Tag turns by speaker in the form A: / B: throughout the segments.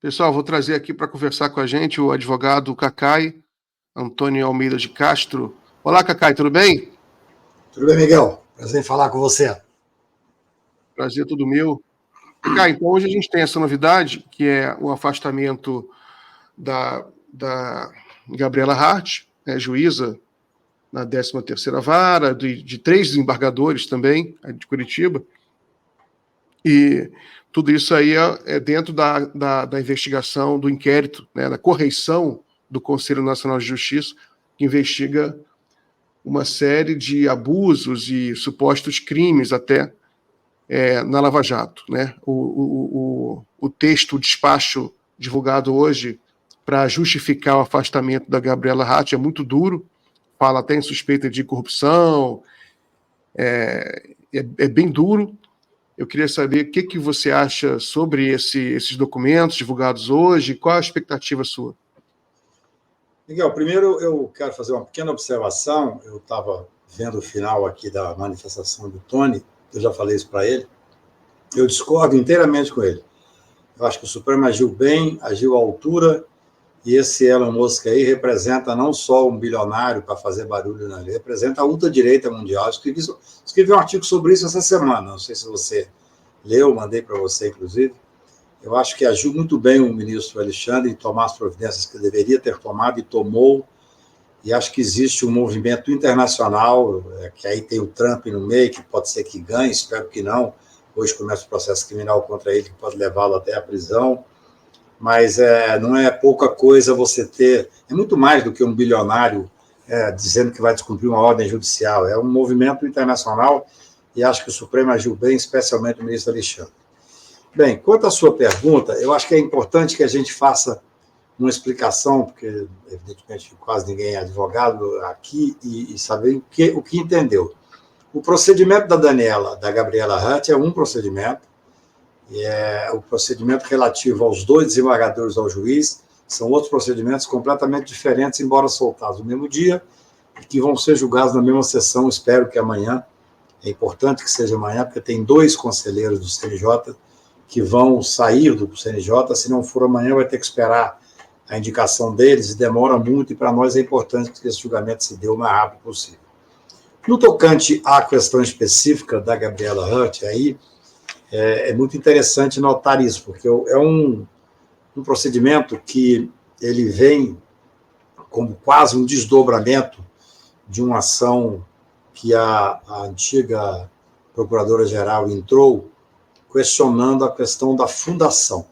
A: Pessoal, vou trazer aqui para conversar com a gente o advogado Cacai, Antônio Almeida de Castro. Olá, Cacai, tudo bem?
B: Tudo bem, Miguel? Prazer em falar com você.
A: Prazer todo meu. Cacai, então hoje a gente tem essa novidade, que é o afastamento da Gabriela Hart, juíza na 13ª Vara, de 3 desembargadores também, de Curitiba. E tudo isso aí é dentro da investigação, do inquérito, né, da correição do Conselho Nacional de Justiça, que investiga uma série de abusos e supostos crimes até na Lava Jato. Né? O texto, o despacho divulgado hoje para justificar o afastamento da Gabriela Hart é muito duro, fala até em suspeita de corrupção, é bem duro. Eu queria saber o que você acha sobre esses documentos divulgados hoje, qual a expectativa sua?
B: Miguel, primeiro eu quero fazer uma pequena observação. Eu estava vendo o final aqui da manifestação do Tony, eu já falei isso para ele. Eu discordo inteiramente com ele. Eu acho que o Supremo agiu bem, agiu à altura, e esse Elon Musk aí representa não só um bilionário para fazer barulho, não, ele representa a ultradireita mundial. Eu escrevi um artigo sobre isso essa semana, não sei se você leu, mandei para você, inclusive. Eu acho que agiu muito bem o ministro Alexandre em tomar as providências que deveria ter tomado e tomou, e acho que existe um movimento internacional, que aí tem o Trump no meio, que pode ser que ganhe, espero que não. Hoje começa o processo criminal contra ele, que pode levá-lo até a prisão, mas não é pouca coisa você ter, é muito mais do que um bilionário dizendo que vai descumprir uma ordem judicial, é um movimento internacional, e acho que o Supremo agiu bem, especialmente o ministro Alexandre. Bem, quanto à sua pergunta, eu acho que é importante que a gente faça uma explicação, porque, evidentemente, quase ninguém é advogado aqui, e saber o que entendeu. O procedimento da Gabriela Hart é um procedimento, e o procedimento relativo aos 2 desembargadores ao juiz são outros procedimentos completamente diferentes, embora soltados no mesmo dia, e que vão ser julgados na mesma sessão, espero que amanhã. É importante que seja amanhã, porque tem 2 conselheiros do CNJ que vão sair do CNJ, se não for amanhã vai ter que esperar a indicação deles, e demora muito, e para nós é importante que esse julgamento se dê o mais rápido possível. No tocante à questão específica da Gabriela Hart, aí é muito interessante notar isso, porque é um procedimento que ele vem como quase um desdobramento de uma ação que a antiga procuradora-geral entrou questionando a questão da fundação.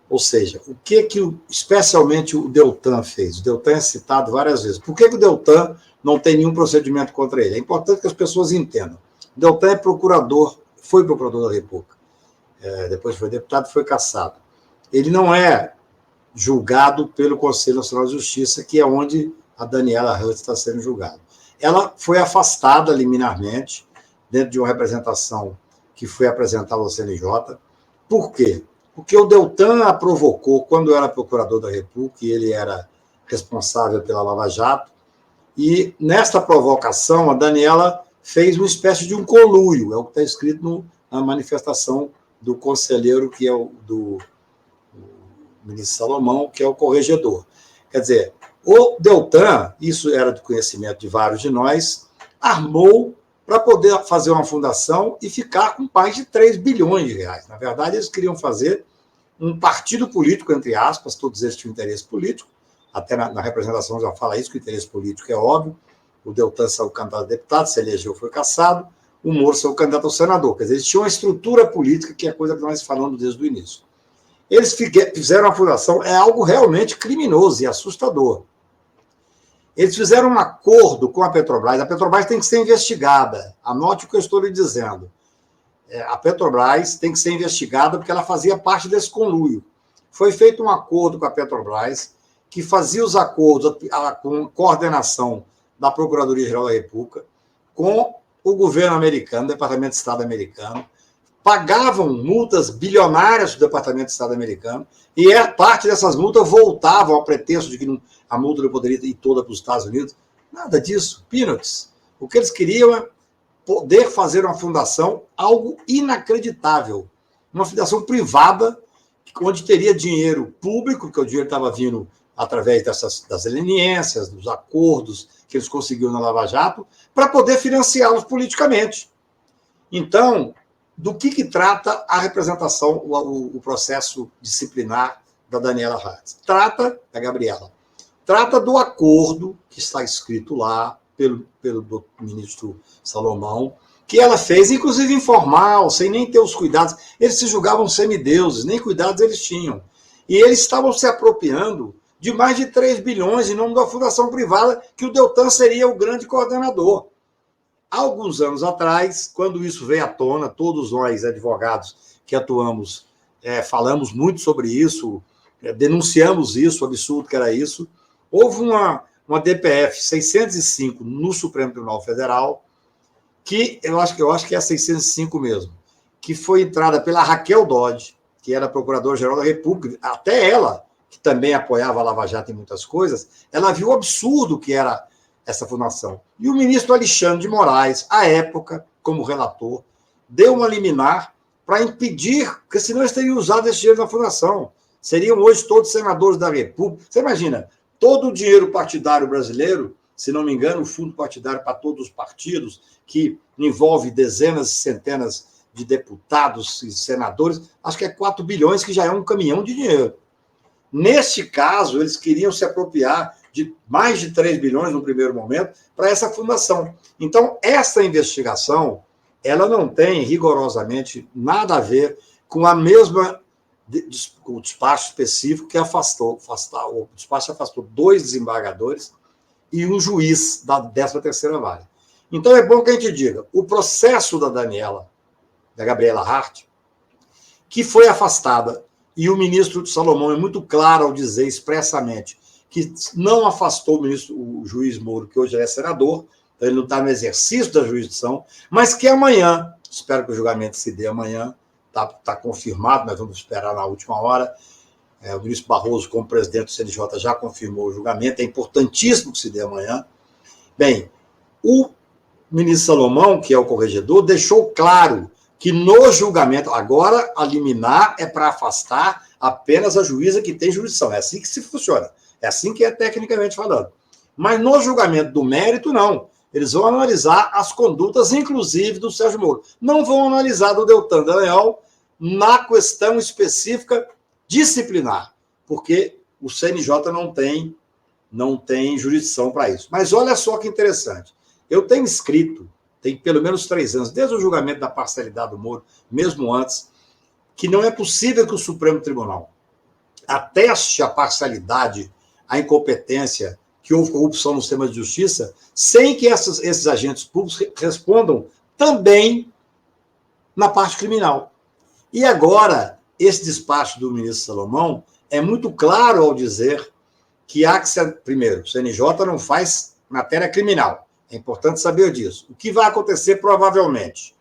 B: Ou seja, o que especialmente o Deltan fez? O Deltan é citado várias vezes. Por que o Deltan não tem nenhum procedimento contra ele? É importante que as pessoas entendam. O Deltan é procurador, foi procurador da República. Depois foi deputado e foi cassado. Ele não é julgado pelo Conselho Nacional de Justiça, que é onde a Daniela Hart está sendo julgada. Ela foi afastada liminarmente, dentro de uma representação que foi apresentada ao CNJ. Por quê? Porque o Deltan a provocou quando era procurador da República, e ele era responsável pela Lava Jato, e nesta provocação a Daniela fez uma espécie de um conluio, é o que está escrito na manifestação do conselheiro, que é do ministro Salomão, que é o corregedor. Quer dizer, o Deltan, isso era do conhecimento de vários de nós, armou para poder fazer uma fundação e ficar com mais de 3 bilhões de reais. Na verdade, eles queriam fazer um partido político, entre aspas, todos eles tinham interesse político, até na representação já fala isso, que o interesse político é óbvio. O Deltan saiu candidato a deputado, se elegeu, foi cassado. O Moro saiu candidato ao senador. Quer dizer, eles tinham uma estrutura política, que é coisa que nós falamos desde o início. Eles fizeram a fundação, é algo realmente criminoso e assustador. Eles fizeram um acordo com a Petrobras tem que ser investigada. Anote o que eu estou lhe dizendo. A Petrobras tem que ser investigada porque ela fazia parte desse conluio. Foi feito um acordo com a Petrobras, que fazia os acordos com coordenação da Procuradoria-Geral da República, com o governo americano, o Departamento de Estado americano, pagavam multas bilionárias do Departamento de Estado americano, e parte dessas multas voltavam ao pretexto de que a multa não poderia ir toda para os Estados Unidos. Nada disso, peanuts. O que eles queriam é poder fazer uma fundação, algo inacreditável. Uma fundação privada onde teria dinheiro público, porque o dinheiro estava vindo através das leniências, dos acordos que eles conseguiram na Lava Jato, para poder financiá-los politicamente. Então, do que trata a representação, o processo disciplinar da Daniela Hartz? Trata, da Gabriela, trata do acordo que está escrito lá pelo ministro Salomão, que ela fez, inclusive informal, sem nem ter os cuidados. Eles se julgavam semideuses, nem cuidados eles tinham. E eles estavam se apropriando de mais de 3 bilhões em nome da fundação privada, que o Deltan seria o grande coordenador. Há alguns anos atrás, quando isso veio à tona, todos nós, advogados que atuamos, falamos muito sobre isso, denunciamos isso, o absurdo que era isso. Houve uma DPF 605 no Supremo Tribunal Federal, que eu acho que é a 605 mesmo, que foi entrada pela Raquel Dodge, que era Procuradora-Geral da República, até ela, que também apoiava a Lava Jato em muitas coisas, ela viu o absurdo que era essa fundação. E o ministro Alexandre de Moraes, à época, como relator, deu uma liminar para impedir, porque senão eles teriam usado esse dinheiro na fundação. Seriam hoje todos senadores da República. Você imagina, todo o dinheiro partidário brasileiro, se não me engano, o fundo partidário para todos os partidos, que envolve dezenas e centenas de deputados e senadores, acho que é 4 bilhões, que já é um caminhão de dinheiro. Neste caso, eles queriam se apropriar de mais de 3 bilhões no primeiro momento para essa fundação. Então, essa investigação, ela não tem rigorosamente nada a ver com a mesma o despacho específico que o despacho afastou 2 desembargadores e um juiz da 13ª Vara. Então, é bom que a gente diga, o processo da Gabriela Hartz, que foi afastada, e o ministro Salomão é muito claro ao dizer expressamente que não afastou o juiz Moro, que hoje é senador, então ele não está no exercício da jurisdição, mas que amanhã, espero que o julgamento se dê amanhã, está confirmado, nós vamos esperar na última hora, o ministro Barroso, como presidente do CNJ, já confirmou o julgamento, é importantíssimo que se dê amanhã. Bem, o ministro Salomão, que é o corregedor, deixou claro que no julgamento, agora a liminar é para afastar apenas a juíza que tem jurisdição. É assim que se funciona. É assim que é tecnicamente falando. Mas no julgamento do mérito, não. Eles vão analisar as condutas, inclusive do Sérgio Moro. Não vão analisar do Deltan Dallagnol na questão específica disciplinar, porque o CNJ não tem jurisdição para isso. Mas olha só que interessante. Eu tenho escrito, tem pelo menos 3 anos, desde o julgamento da parcialidade do Moro, mesmo antes, que não é possível que o Supremo Tribunal ateste a parcialidade, a incompetência, que houve corrupção no sistema de justiça, sem que esses agentes públicos respondam também na parte criminal. E agora, esse despacho do ministro Salomão é muito claro ao dizer que há que ser, primeiro, o CNJ não faz matéria criminal. É importante saber disso. O que vai acontecer provavelmente,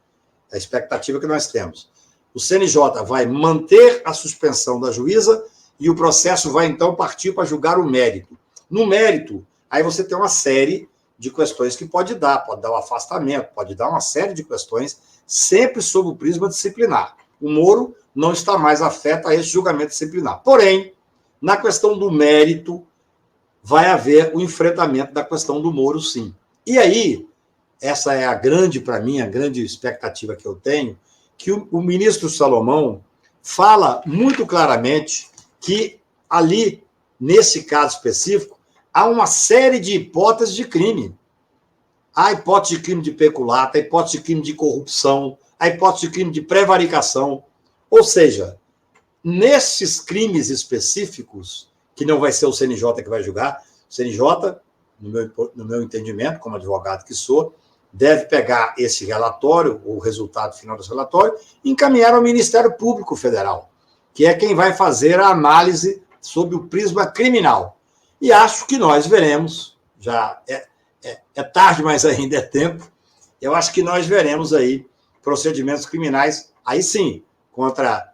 B: a expectativa que nós temos, o CNJ vai manter a suspensão da juíza e o processo vai, então, partir para julgar o mérito. No mérito, aí você tem uma série de questões que pode dar o afastamento, pode dar uma série de questões, sempre sob o prisma disciplinar. O Moro não está mais afeto a esse julgamento disciplinar. Porém, na questão do mérito, vai haver o enfrentamento da questão do Moro, sim. E aí, essa é para mim, a grande expectativa que eu tenho, que o ministro Salomão fala muito claramente que ali, nesse caso específico, há uma série de hipóteses de crime. Há a hipótese de crime de peculato, a hipótese de crime de corrupção, a hipótese de crime de prevaricação. Ou seja, nesses crimes específicos, que não vai ser o CNJ que vai julgar, o CNJ, no meu entendimento, como advogado que sou, deve pegar esse relatório, o resultado final desse relatório, e encaminhar ao Ministério Público Federal, que é quem vai fazer a análise sob o prisma criminal. E acho que nós veremos, já é tarde, mas ainda é tempo, eu acho que nós veremos aí procedimentos criminais, aí sim, contra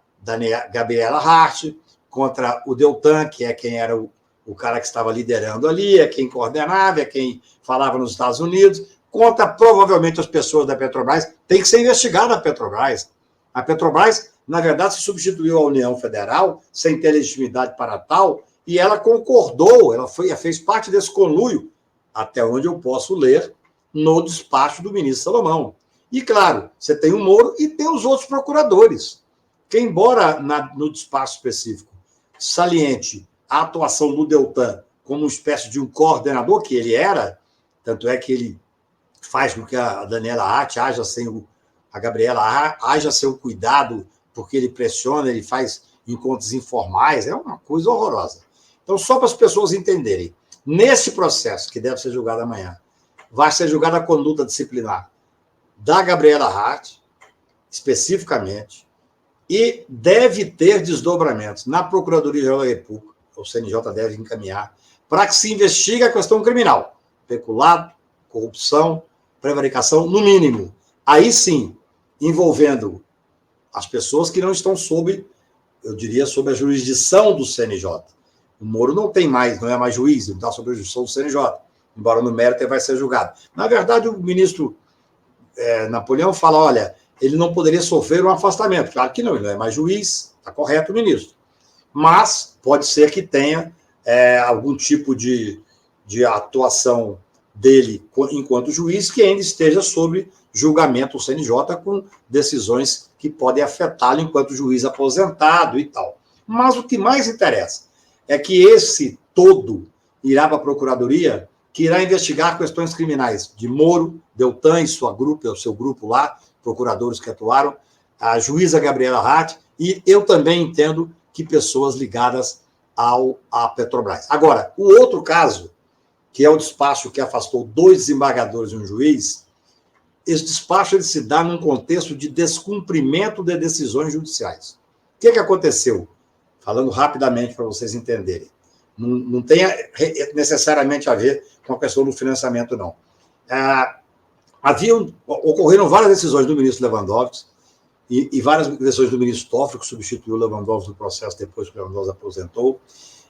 B: Gabriela Hartz, contra o Deltan, que é quem era o cara que estava liderando ali, é quem coordenava, é quem falava nos Estados Unidos, contra provavelmente as pessoas da Petrobras. Tem que ser investigada a Petrobras. A Petrobras Na verdade, se substituiu a União Federal, sem ter legitimidade para tal, e ela concordou, ela fez parte desse conluio, até onde eu posso ler, no despacho do ministro Salomão. E, claro, você tem o Moro e tem os outros procuradores, que, embora no despacho específico saliente a atuação do Deltan como uma espécie de um coordenador, que ele era, tanto é que ele faz com que a Daniela Hart haja sem a Gabriela haja sem o cuidado, porque ele pressiona, ele faz encontros informais, é uma coisa horrorosa. Então, só para as pessoas entenderem, nesse processo, que deve ser julgado amanhã, vai ser julgada a conduta disciplinar da Gabriela Hart, especificamente, e deve ter desdobramentos na Procuradoria-Geral da República, o CNJ deve encaminhar, para que se investigue a questão criminal, peculado, corrupção, prevaricação, no mínimo. Aí sim, envolvendo as pessoas que não estão sob, eu diria, sob a jurisdição do CNJ. O Moro não é mais juiz, não está sob a jurisdição do CNJ, embora no mérito ele vai ser julgado. Na verdade, o ministro Napoleão fala, olha, ele não poderia sofrer um afastamento. Claro que não, ele não é mais juiz, está correto o ministro. Mas pode ser que tenha algum tipo de atuação dele enquanto juiz que ainda esteja sob julgamento do CNJ com decisões que podem afetá-lo enquanto juiz aposentado e tal. Mas o que mais interessa é que esse todo irá para a Procuradoria, que irá investigar questões criminais de Moro, Deltan e o seu grupo lá, procuradores que atuaram, a juíza Gabriela Hart, e eu também entendo que pessoas ligadas à Petrobras. Agora, o outro caso, que é o despacho que afastou 2 desembargadores e um juiz, esse despacho ele se dá num contexto de descumprimento de decisões judiciais. O que aconteceu? Falando rapidamente para vocês entenderem. Não tem necessariamente a ver com a questão do financiamento, não. Ocorreram várias decisões do ministro Lewandowski e várias decisões do ministro Toffoli, que substituiu o Lewandowski no processo depois que o Lewandowski aposentou.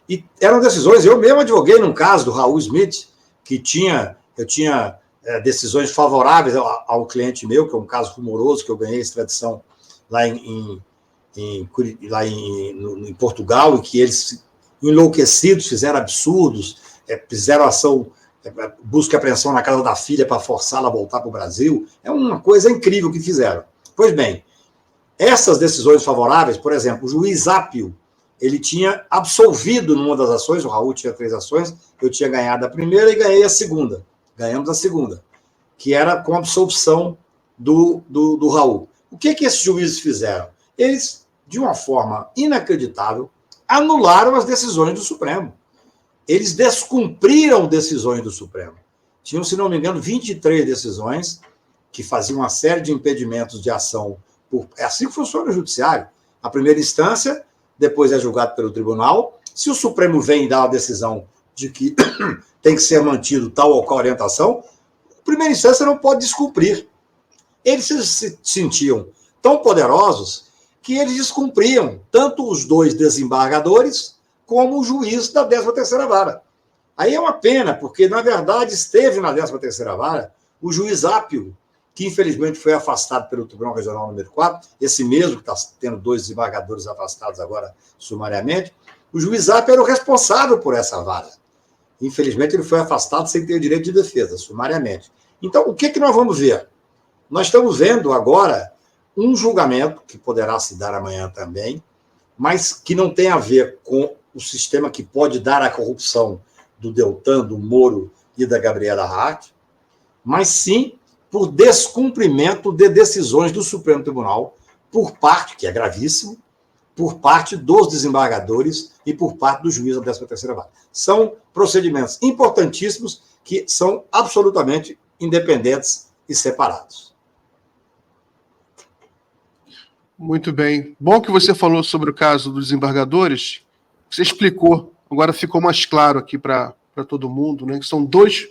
B: E eram decisões, eu mesmo advoguei num caso do Raul Smith, que eu tinha decisões favoráveis ao cliente meu, que é um caso rumoroso, que eu ganhei extradição lá em Portugal, em que eles, enlouquecidos, fizeram absurdos, fizeram ação, busca e apreensão na casa da filha para forçá-la a voltar para o Brasil. É uma coisa incrível que fizeram. Pois bem, essas decisões favoráveis, por exemplo, o juiz Apio, ele tinha absolvido numa das ações, o Raul tinha 3 ações, eu tinha ganhado a primeira e ganhei a segunda. Ganhamos a segunda, que era com absolvição do Raul. O que esses juízes fizeram? Eles, de uma forma inacreditável, anularam as decisões do Supremo. Eles descumpriram decisões do Supremo. Tinham, se não me engano, 23 decisões que faziam uma série de impedimentos de ação. É assim que funciona o judiciário. A primeira instância, depois é julgado pelo tribunal. Se o Supremo vem e dá uma decisão de que tem que ser mantido tal ou qual orientação, a primeira instância não pode descumprir. Eles se sentiam tão poderosos que eles descumpriam tanto os 2 desembargadores como o juiz da 13ª Vara. Aí é uma pena, porque, na verdade, esteve na 13ª Vara o juiz Apio, que, infelizmente, foi afastado pelo Tribunal Regional número 4, esse mesmo que está tendo 2 desembargadores afastados agora sumariamente. O juiz Apio era o responsável por essa vara. Infelizmente, ele foi afastado sem ter o direito de defesa, sumariamente. Então, o que nós vamos ver? Nós estamos vendo agora um julgamento, que poderá se dar amanhã também, mas que não tem a ver com o sistema que pode dar a corrupção do Deltan, do Moro e da Gabriela Hart, mas sim por descumprimento de decisões do Supremo Tribunal, por parte, que é gravíssimo, por parte dos desembargadores e por parte do juiz da 13ª Vara. São procedimentos importantíssimos que são absolutamente independentes e separados.
A: Muito bem. Bom que você falou sobre o caso dos desembargadores. Você explicou, agora ficou mais claro aqui para todo mundo, né? Que são dois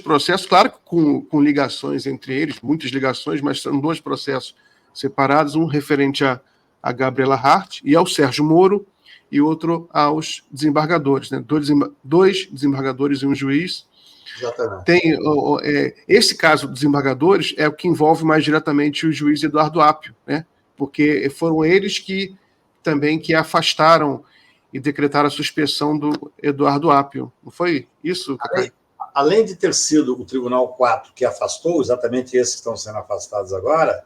A: processos, claro que com ligações entre eles, muitas ligações, mas são 2 processos separados, um referente a Gabriela Hart e ao Sérgio Moro, e outro aos desembargadores, né? 2 desembargadores e um juiz. Exatamente. Esse caso dos desembargadores é o que envolve mais diretamente o juiz Eduardo Apio, né? porque foram eles que também que afastaram e decretaram a suspensão do Eduardo Apio. Não foi isso, Cacai?
B: Além de ter sido o Tribunal 4 que afastou, exatamente esses que estão sendo afastados agora,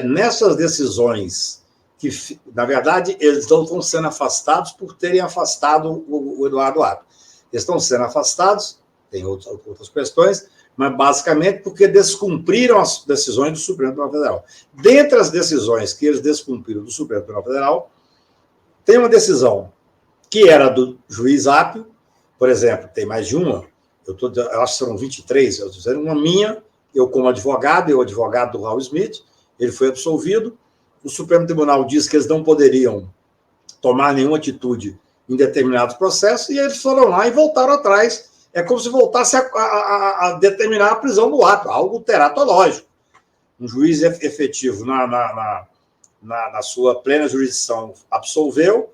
B: nessas decisões que, na verdade, eles não estão sendo afastados por terem afastado o Eduardo Apio. Eles estão sendo afastados, tem outras questões, mas basicamente porque descumpriram as decisões do Supremo Tribunal Federal. Dentre as decisões que eles descumpriram do Supremo Tribunal Federal, tem uma decisão que era do juiz Apio, por exemplo, tem mais de uma, eu acho que serão 23, eu estou dizendo, uma minha, eu como advogado, eu advogado do Raul Smith, ele foi absolvido, o Supremo Tribunal disse que eles não poderiam tomar nenhuma atitude em determinados processos, e eles foram lá e voltaram atrás. É como se voltasse a determinar a prisão do Apio, algo teratológico. Um juiz efetivo na sua plena jurisdição absolveu,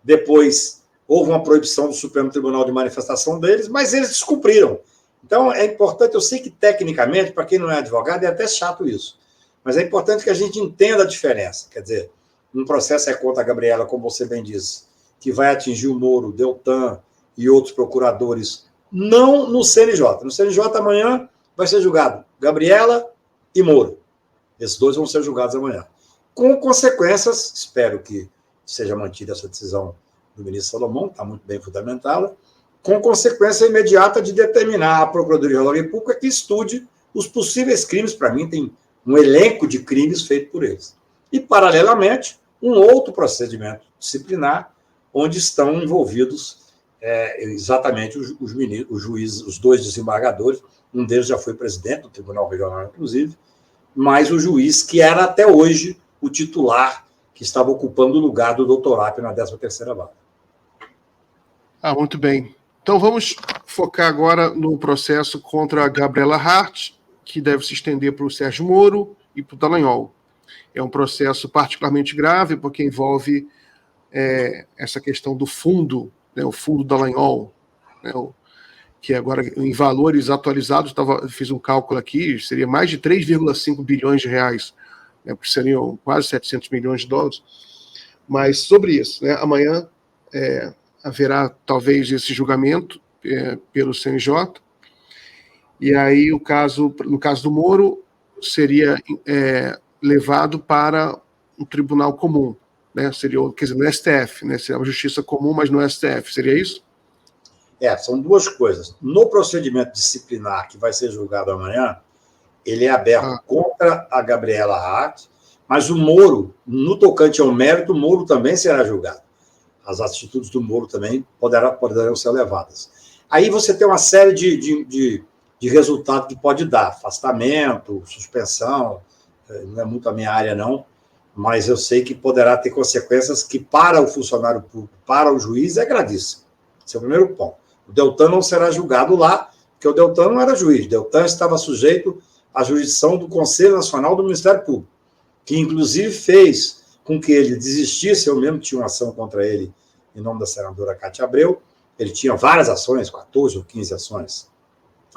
B: depois houve uma proibição do Supremo Tribunal de manifestação deles, mas eles descumpriram. Então, é importante, eu sei que tecnicamente, para quem não é advogado, é até chato isso, mas é importante que a gente entenda a diferença. Quer dizer, um processo é contra a Gabriela, como você bem disse, que vai atingir o Moro, Deltan e outros procuradores, não no CNJ. No CNJ, amanhã, vai ser julgado Gabriela e Moro. Esses dois vão ser julgados amanhã. Com consequências, espero que seja mantida essa decisão do ministro Salomão, está muito bem fundamentada, com consequência imediata de determinar a Procuradoria-Geral da República que estude os possíveis crimes. Para mim, tem um elenco de crimes feito por eles. E, paralelamente, um outro procedimento disciplinar, onde estão envolvidos exatamente os juízes, os dois desembargadores, um deles já foi presidente do Tribunal Regional, inclusive, mas o juiz que era até hoje o titular que estava ocupando o lugar do doutor Apio na 13ª vara.
A: Muito bem. Então vamos focar agora no processo contra a Gabriela Hart, que deve se estender para o Sérgio Moro e para o Dallagnol. É um processo particularmente grave, porque envolve essa questão do fundo, né, o fundo Dallagnol, né, que agora, em valores atualizados, fiz um cálculo aqui, seria mais de 3,5 bilhões de reais, né, porque seriam quase 700 milhões de dólares. Mas sobre isso, né, amanhã haverá talvez esse julgamento pelo CNJ, e aí no caso do Moro, seria levado para um tribunal comum, né? Seria, quer dizer, no STF, né? Seria uma justiça comum, mas no STF, seria isso?
B: São duas coisas. No procedimento disciplinar que vai ser julgado amanhã, ele é aberto contra a Gabriela Hart, mas o Moro, no tocante ao mérito, o Moro também será julgado. As atitudes do Moro também poderão ser levadas. Aí você tem uma série de resultados que pode dar. Afastamento, suspensão, não é muito a minha área, não, mas eu sei que poderá ter consequências que, para o funcionário público, para o juiz, é gravíssimo. Esse é o primeiro ponto. O Deltan não será julgado lá, porque o Deltan não era juiz. O Deltan estava sujeito à jurisdição do Conselho Nacional do Ministério Público, que, inclusive, fez com que ele desistisse. Eu mesmo tinha uma ação contra ele em nome da senadora Cátia Abreu. Ele tinha várias ações, 14 ou 15 ações.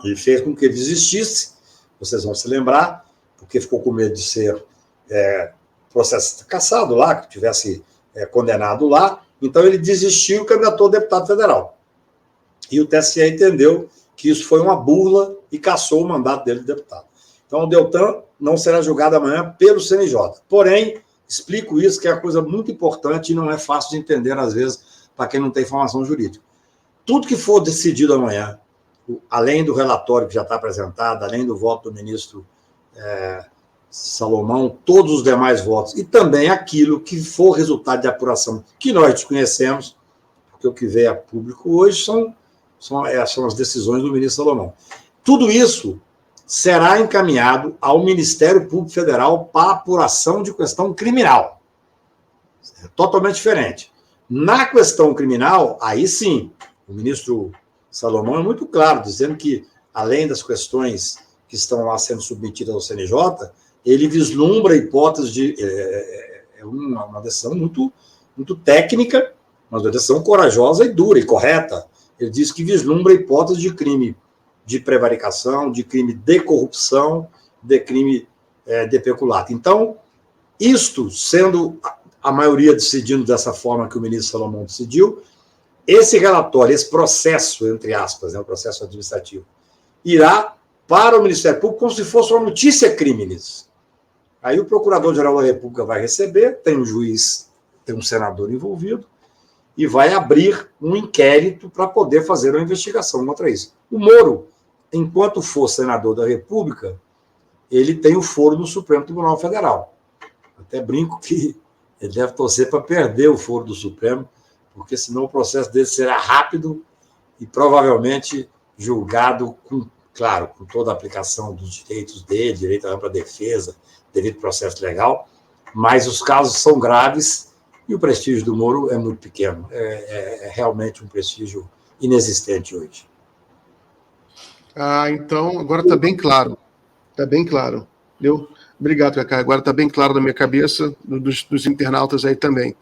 B: Ele fez com que ele desistisse, vocês vão se lembrar, porque ficou com medo de ser processo cassado lá, que tivesse condenado lá. Então, ele desistiu e candidatou a deputado federal. E o TSE entendeu que isso foi uma burla e cassou o mandato dele de deputado. Então, o Deltan não será julgado amanhã pelo CNJ. Porém, explico isso, que é uma coisa muito importante e não é fácil de entender, às vezes, para quem não tem formação jurídica. Tudo que for decidido amanhã, além do relatório que já está apresentado, além do voto do ministro Salomão, todos os demais votos, e também aquilo que for resultado de apuração que nós desconhecemos, porque o que veio a público hoje são as decisões do ministro Salomão. Tudo isso será encaminhado ao Ministério Público Federal para apuração de questão criminal. É totalmente diferente. Na questão criminal, aí sim, o ministro Salomão é muito claro, dizendo que, além das questões que estão lá sendo submetidas ao CNJ, ele vislumbra a hipótese de... uma decisão muito, muito técnica, mas uma decisão corajosa e dura e correta. Ele diz que vislumbra a hipótese de crime de prevaricação, de crime de corrupção, de crime de peculato. Então, Isto sendo a maioria decidindo dessa forma que o ministro Salomão decidiu, esse relatório, esse processo, entre aspas, o processo administrativo, irá para o Ministério Público como se fosse uma notícia crimes. Aí o Procurador-Geral da República vai receber, tem um juiz, tem um senador envolvido, e vai abrir um inquérito para poder fazer uma investigação contra isso. O Moro, enquanto for senador da República, ele tem o foro no Supremo Tribunal Federal. Até brinco que ele deve torcer para perder o foro do Supremo, porque senão o processo dele será rápido e provavelmente julgado com, claro, com toda a aplicação dos direitos dele, direito à ampla defesa, devido ao processo legal, mas os casos são graves e o prestígio do Moro é muito pequeno. É realmente um prestígio inexistente hoje.
A: Então, agora está bem claro. Está bem claro. Entendeu? Obrigado, Cacá. Agora está bem claro na minha cabeça, dos internautas aí também.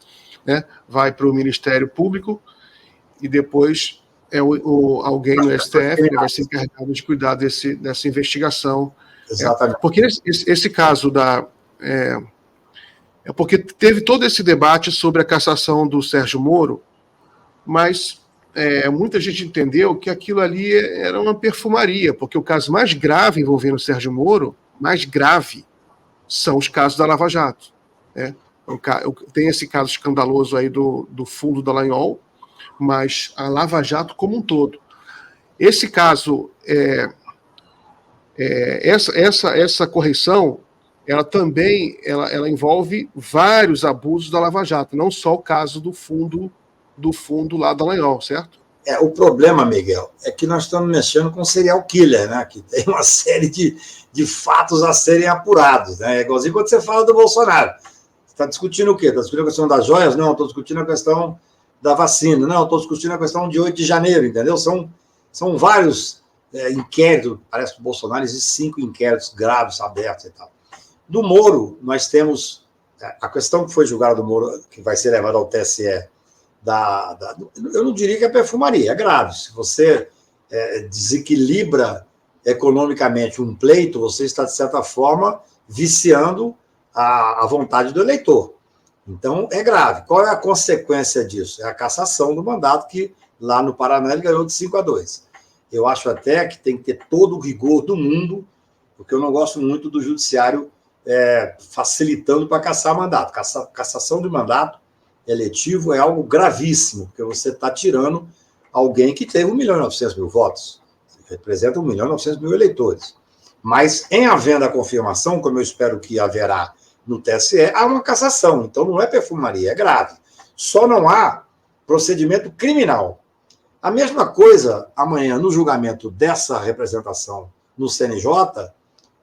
A: Né? Vai para o Ministério Público e depois alguém no STF vai ser encarregado de cuidar dessa investigação.
B: Exatamente.
A: Porque esse caso porque teve todo esse debate sobre a cassação do Sérgio Moro, mas muita gente entendeu que aquilo ali era uma perfumaria, porque o caso mais grave envolvendo o Sérgio Moro, mais grave, são os casos da Lava Jato. Né? Tem esse caso escandaloso aí do fundo da Dallagnol, mas a Lava Jato como um todo. Esse caso, essa correção, ela também ela envolve vários abusos da Lava Jato, não só o caso do fundo lá da Dallagnol, certo?
B: O problema, Miguel, é que nós estamos mexendo com serial killer, né? Que tem uma série de fatos a serem apurados. Né? É igualzinho quando você fala do Bolsonaro. Você está discutindo o quê? Está discutindo a questão das joias? Não, estou discutindo a questão da vacina. Não, estou discutindo a questão de 8 de janeiro, entendeu? São vários inquéritos. Parece que o Bolsonaro existem 5 inquéritos graves abertos e tal. Do Moro, nós temos a questão que foi julgada do Moro, que vai ser levada ao TSE, eu não diria que é perfumaria, é grave. Se você desequilibra economicamente um pleito, você está, de certa forma, viciando a vontade do eleitor. Então, é grave. Qual é a consequência disso? É a cassação do mandato, que lá no Paraná ele ganhou de 5-2. Eu acho até que tem que ter todo o rigor do mundo, porque eu não gosto muito do judiciário facilitando para caçar mandato. Cassação de mandato eletivo é algo gravíssimo, porque você está tirando alguém que teve 1.900.000 votos, representa 1.900.000 eleitores. Mas, em havendo a confirmação, como eu espero que haverá no TSE, há uma cassação. Então, não é perfumaria, é grave. Só não há procedimento criminal. A mesma coisa, amanhã, no julgamento dessa representação no CNJ,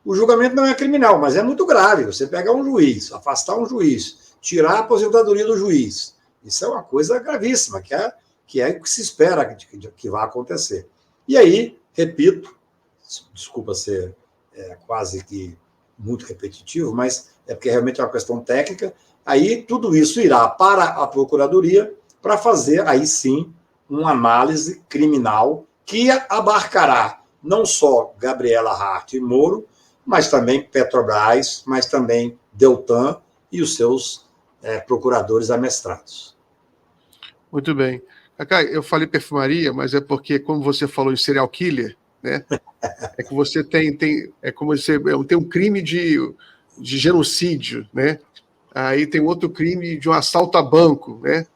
B: o julgamento não é criminal, mas é muito grave. Você pegar um juiz, afastar um juiz, tirar a aposentadoria do juiz. Isso é uma coisa gravíssima, que é o que se espera que vá acontecer. E aí, repito, desculpa ser quase que muito repetitivo, mas é porque realmente é uma questão técnica, aí tudo isso irá para a Procuradoria para fazer, aí sim, uma análise criminal que abarcará não só Gabriela Hart e Moro, mas também Petrobras, mas também Deltan e os seus procuradores amestrados.
A: Muito bem. Cacá, eu falei perfumaria, mas é porque, como você falou de serial killer, né? É que você tem um crime de genocídio, né? Aí tem outro crime de um assalto a banco, né?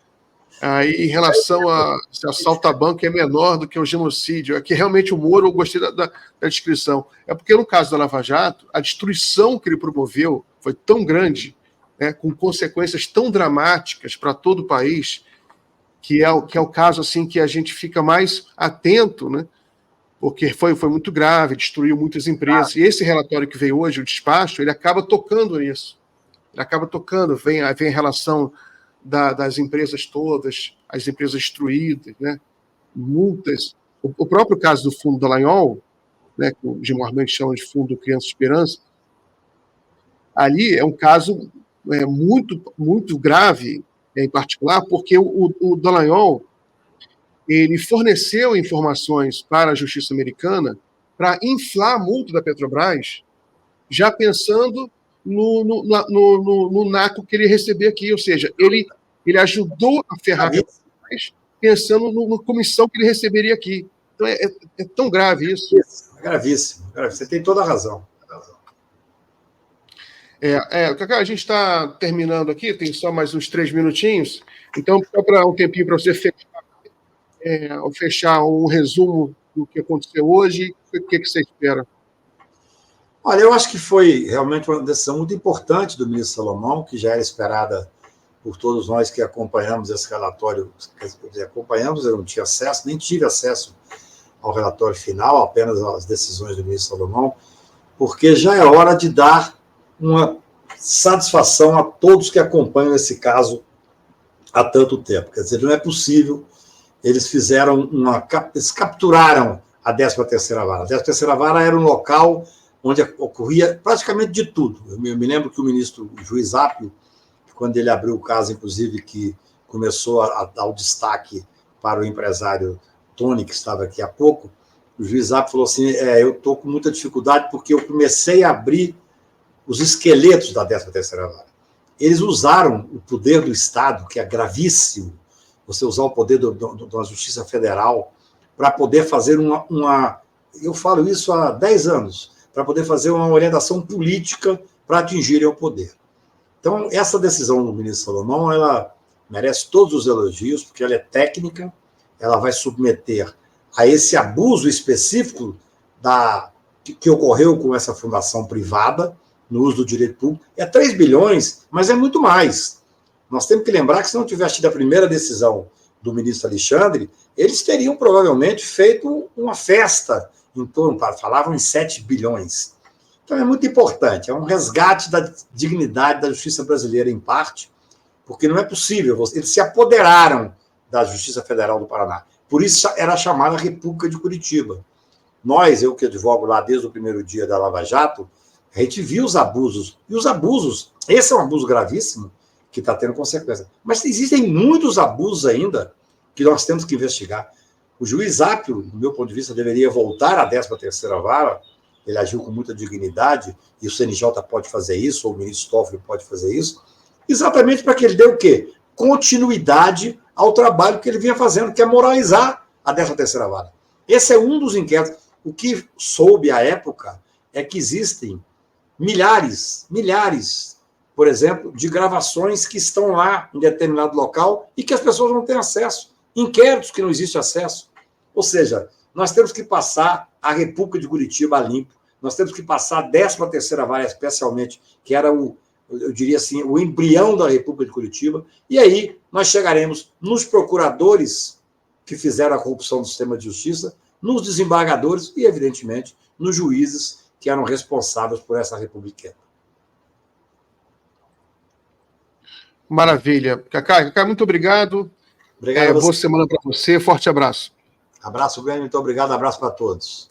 A: Aí, em relação a se assalto a banco é menor do que o genocídio, é que realmente o Moro, eu gostei da descrição. É porque, no caso da Lava Jato, a destruição que ele promoveu foi tão grande, né, com consequências tão dramáticas para todo o país, que é o caso assim, que a gente fica mais atento, né, porque foi muito grave, destruiu muitas empresas. E esse relatório que veio hoje, o despacho, ele acaba tocando nisso. Ele acaba tocando, vem a relação das empresas todas, as empresas destruídas, né? Multas. O próprio caso do fundo da Dallagnol, né, que o Gilmar Mendes chama de Fundo Criança Esperança, ali é um caso muito, muito grave, em particular, porque o Dallagnol ele forneceu informações para a justiça americana para inflar a multa da Petrobras, já pensando no naco que ele recebia aqui, ou seja, ele ajudou a ferrar pensando na comissão que ele receberia aqui. Então é tão grave isso.
B: É gravíssimo. Você tem toda a razão.
A: Cacá, a gente está terminando aqui, tem só mais uns 3 minutinhos, então, para um tempinho para você fechar um resumo do que aconteceu hoje, o que você espera?
B: Olha, eu acho que foi realmente uma decisão muito importante do ministro Salomão, que já era esperada por todos nós que acompanhamos esse relatório. Acompanhamos, eu não tinha acesso, nem tive acesso ao relatório final, apenas às decisões do ministro Salomão, porque já é hora de dar uma satisfação a todos que acompanham esse caso há tanto tempo. Quer dizer, não é possível. Eles eles capturaram a 13ª Vara. A 13ª Vara era um local onde ocorria praticamente de tudo. Eu me lembro que o ministro Juiz Apio, quando ele abriu o caso, inclusive, que começou a dar o destaque para o empresário Tony, que estava aqui há pouco, o Juiz Apio falou assim, eu estou com muita dificuldade porque eu comecei a abrir os esqueletos da 13ª Vara. Eles usaram o poder do Estado, que é gravíssimo, você usar o poder da Justiça Federal para poder fazer eu falo isso há 10 anos, para poder fazer uma orientação política para atingirem o poder. Então, essa decisão do ministro Salomão, ela merece todos os elogios, porque ela é técnica, ela vai submeter a esse abuso específico que ocorreu com essa fundação privada, no uso do direito público. É 3 bilhões, mas é muito mais. Nós temos que lembrar que se não tivesse tido a primeira decisão do ministro Alexandre, eles teriam provavelmente feito uma festa em torno, falavam em 7 bilhões. Então é muito importante, é um resgate da dignidade da justiça brasileira, em parte, porque não é possível, eles se apoderaram da Justiça Federal do Paraná. Por isso era chamada República de Curitiba. Eu que advogo lá desde o primeiro dia da Lava Jato, a gente viu os abusos. E os abusos, esse é um abuso gravíssimo, que está tendo consequência. Mas existem muitos abusos ainda que nós temos que investigar. O juiz Apio, do meu ponto de vista, deveria voltar à 13ª Vara, ele agiu com muita dignidade, e o CNJ pode fazer isso, ou o ministro Toffoli pode fazer isso, exatamente para que ele dê o quê? Continuidade ao trabalho que ele vinha fazendo, que é moralizar a 13ª Vara. Esse é um dos inquéritos. O que soube à época é que existem milhares, por exemplo, de gravações que estão lá em determinado local e que as pessoas não têm acesso. Inquéritos que não existe acesso. Ou seja, nós temos que passar a República de Curitiba a limpo, nós temos que passar a 13ª Vara, especialmente, que era eu diria assim, o embrião da República de Curitiba, e aí nós chegaremos nos procuradores que fizeram a corrupção do sistema de justiça, nos desembargadores e, evidentemente, nos juízes que eram responsáveis por essa República.
A: Maravilha. Cacá, muito obrigado.
B: Obrigado.
A: Boa semana para você. Forte abraço.
B: Abraço, bem, muito obrigado. Abraço para todos.